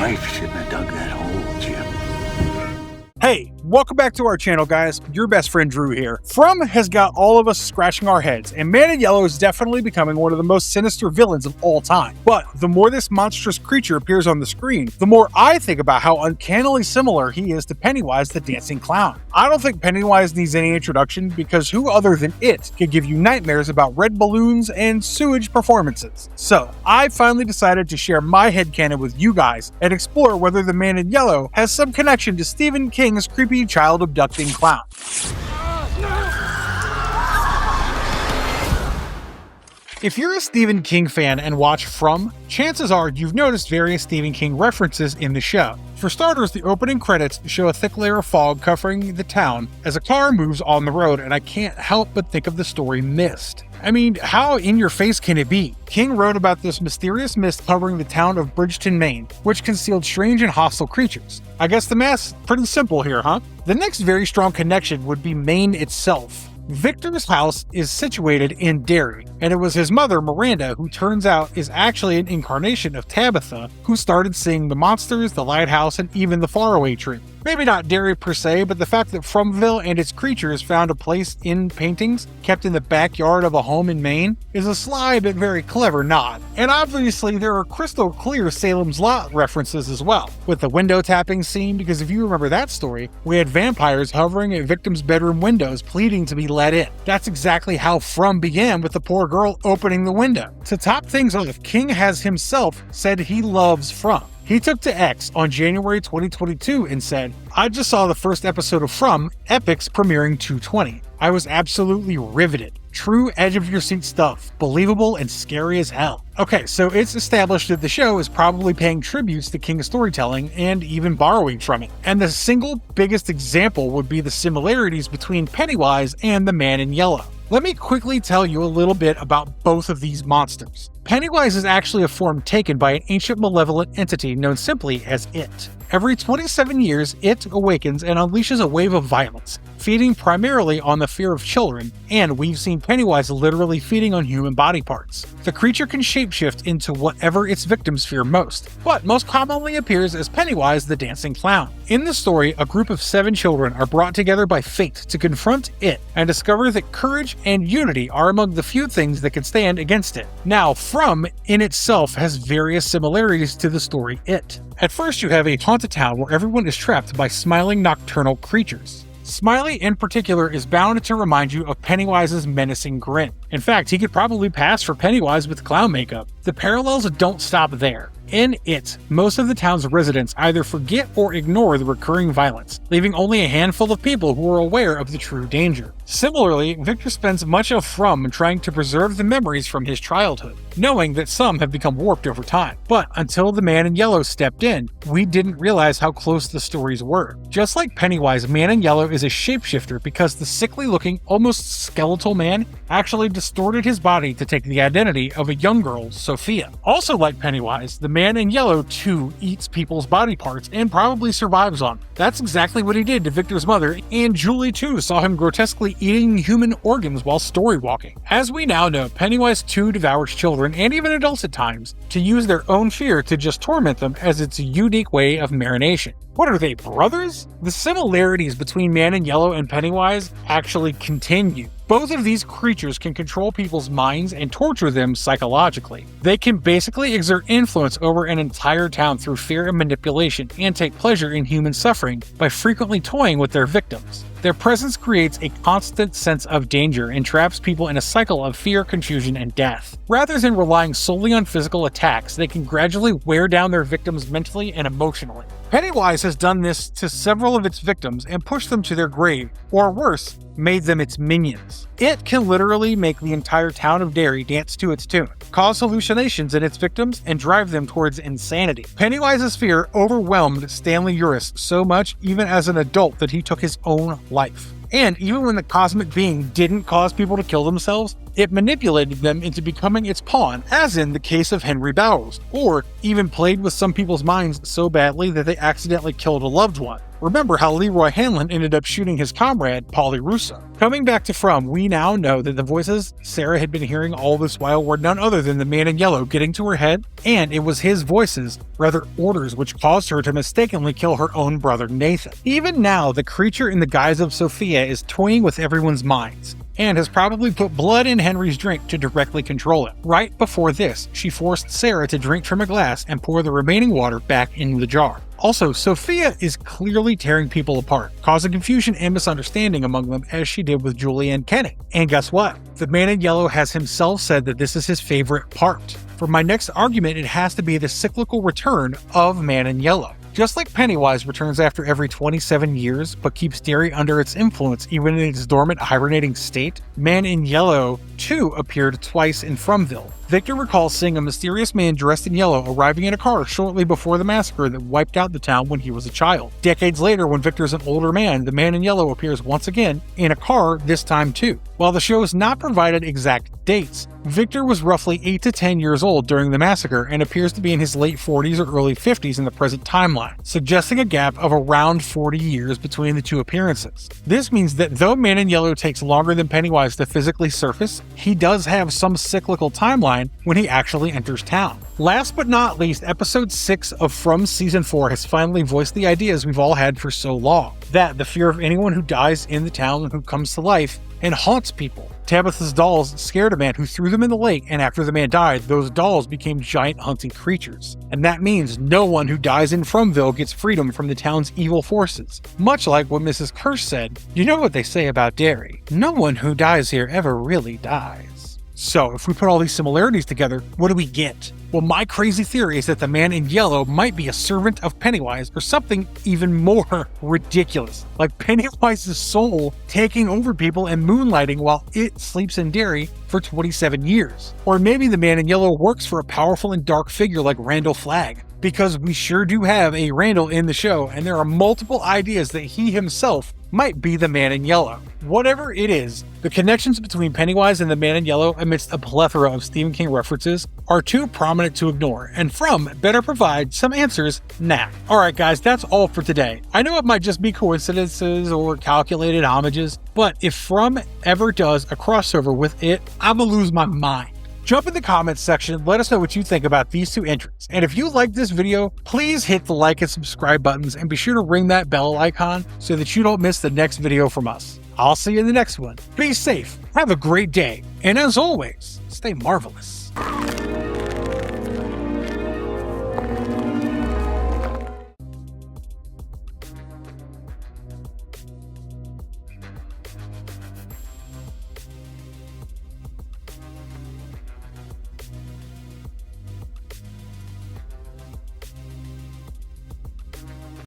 wife shouldn't have dug that hole, Jim. Hey, welcome back to our channel, guys. Your best friend Drew here. From has got all of us scratching our heads, and Man in Yellow is definitely becoming one of the most sinister villains of all time. But the more this monstrous creature appears on the screen, the more I think about how uncannily similar he is to Pennywise the Dancing Clown. I don't think Pennywise needs any introduction, because who other than it could give you nightmares about red balloons and sewage performances? So, I finally decided to share my headcanon with you guys and explore whether the Man in Yellow has some connection to Stephen King's creepy child abducting clown. If you're a Stephen King fan and watch From, chances are you've noticed various Stephen King references in the show. For starters, the opening credits show a thick layer of fog covering the town as a car moves on the road, and I can't help but think of the story Mist. I mean, how in your face can it be? King wrote about this mysterious mist covering the town of Bridgeton, Maine, which concealed strange and hostile creatures. I guess the math's pretty simple here, huh? The next very strong connection would be Maine itself. Victor's house is situated in Derry, and it was his mother, Miranda, who turns out is actually an incarnation of Tabitha, who started seeing the monsters, the lighthouse, and even the faraway tree. Maybe not Derry per se, but the fact that Fromville and its creatures found a place in paintings kept in the backyard of a home in Maine is a sly but very clever nod. And obviously there are crystal clear Salem's Lot references as well, with the window tapping scene, because if you remember that story, we had vampires hovering at victims' bedroom windows pleading to be let in. That's exactly how From began, with the poor girl opening the window. To top things off, King has himself said he loves From. He took to X on January 2022 and said, "I just saw the first episode of From, Epic's premiering 2/20. I was absolutely riveted. True edge-of-your-seat stuff, believable and scary as hell." Okay, so it's established that the show is probably paying tributes to King's storytelling and even borrowing from it. And the single biggest example would be the similarities between Pennywise and the Man in Yellow. Let me quickly tell you a little bit about both of these monsters. Pennywise is actually a form taken by an ancient malevolent entity known simply as It. Every 27 years, It awakens and unleashes a wave of violence, feeding primarily on the fear of children, and we've seen Pennywise literally feeding on human body parts. The creature can shapeshift into whatever its victims fear most, but most commonly appears as Pennywise the Dancing Clown. In the story, a group of 7 children are brought together by fate to confront It and discover that courage and unity are among the few things that can stand against it. Now, From in itself has various similarities to the story It. At first, you have a haunted town where everyone is trapped by smiling nocturnal creatures. Smiley in particular is bound to remind you of Pennywise's menacing grin. In fact, he could probably pass for Pennywise with clown makeup. The parallels don't stop there. In It, most of the town's residents either forget or ignore the recurring violence, leaving only a handful of people who are aware of the true danger. Similarly, Victor spends much of From trying to preserve the memories from his childhood, knowing that some have become warped over time. But until the Man in Yellow stepped in, we didn't realize how close the stories were. Just like Pennywise, Man in Yellow is a shapeshifter because the sickly-looking, almost skeletal man actually distorted his body to take the identity of a young girl, Sophia. Also like Pennywise, the Man in Yellow too eats people's body parts and probably survives on them. That's exactly what he did to Victor's mother, and Julie too saw him grotesquely eating human organs while story walking. As we now know, Pennywise too devours children and even adults at times to use their own fear to just torment them, as it's a unique way of marination. What are they, brothers? The similarities between Man in Yellow and Pennywise actually continue. Both of these creatures can control people's minds and torture them psychologically. They can basically exert influence over an entire town through fear and manipulation, and take pleasure in human suffering by frequently toying with their victims. Their presence creates a constant sense of danger and traps people in a cycle of fear, confusion, and death. Rather than relying solely on physical attacks, they can gradually wear down their victims mentally and emotionally. Pennywise has done this to several of its victims and pushed them to their grave, or worse, made them its minions. It can literally make the entire town of Derry dance to its tune, cause hallucinations in its victims, and drive them towards insanity. Pennywise's fear overwhelmed Stanley Uris so much even as an adult that he took his own life. And even when the cosmic being didn't cause people to kill themselves, it manipulated them into becoming its pawn, as in the case of Henry Bowers, or even played with some people's minds so badly that they accidentally killed a loved one. Remember how Leroy Hanlon ended up shooting his comrade, Paulie Russo. Coming back to From, we now know that the voices Sarah had been hearing all this while were none other than the man in yellow getting to her head, and it was his voices, rather orders, which caused her to mistakenly kill her own brother Nathan. Even now, the creature in the guise of Sophia is toying with everyone's minds, and has probably put blood in Henry's drink to directly control it. Right before this, she forced Sarah to drink from a glass and pour the remaining water back into the jar. Also, Sophia is clearly tearing people apart, causing confusion and misunderstanding among them as she did with Julie and Kenny. And guess what? The man in yellow has himself said that this is his favorite part. For my next argument, it has to be the cyclical return of Man in Yellow. Just like Pennywise returns after every 27 years, but keeps Derry under its influence even in its dormant hibernating state, Man in Yellow too appeared twice in Fromville. Victor recalls seeing a mysterious man dressed in yellow arriving in a car shortly before the massacre that wiped out the town when he was a child. Decades later, when Victor's an older man, the man in yellow appears once again in a car, this time too. While the show has not provided exact dates, Victor was roughly 8 to 10 years old during the massacre and appears to be in his late 40s or early 50s in the present timeline, suggesting a gap of around 40 years between the two appearances. This means that though Man in Yellow takes longer than Pennywise to physically surface, he does have some cyclical timeline when he actually enters town. Last but not least, episode 6 of From season 4 has finally voiced the ideas we've all had for so long, that the fear of anyone who dies in the town and who comes to life and haunts people. Tabitha's dolls scared a man who threw them in the lake, and after the man died, those dolls became giant hunting creatures. And that means no one who dies in Fromville gets freedom from the town's evil forces. Much like what Mrs. Kirsch said, you know what they say about Derry, no one who dies here ever really dies. So, if we put all these similarities together, what do we get? Well, my crazy theory is that the man in yellow might be a servant of Pennywise or something even more ridiculous, like Pennywise's soul taking over people and moonlighting while it sleeps in Derry for 27 years. Or maybe the man in yellow works for a powerful and dark figure like Randall Flagg, because we sure do have a Randall in the show, and there are multiple ideas that he himself might be the man in yellow. Whatever it is, the connections between Pennywise and the man in yellow amidst a plethora of Stephen King references are too prominent to ignore, and From better provide some answers now. Alright guys, that's all for today. I know it might just be coincidences or calculated homages, but if From ever does a crossover with it, I'ma lose my mind. Jump in the comments section, let us know what you think about these two entries. And if you like this video, please hit the like and subscribe buttons and be sure to ring that bell icon so that you don't miss the next video from us. I'll see you in the next one. Be safe, have a great day, and as always, stay marvelous.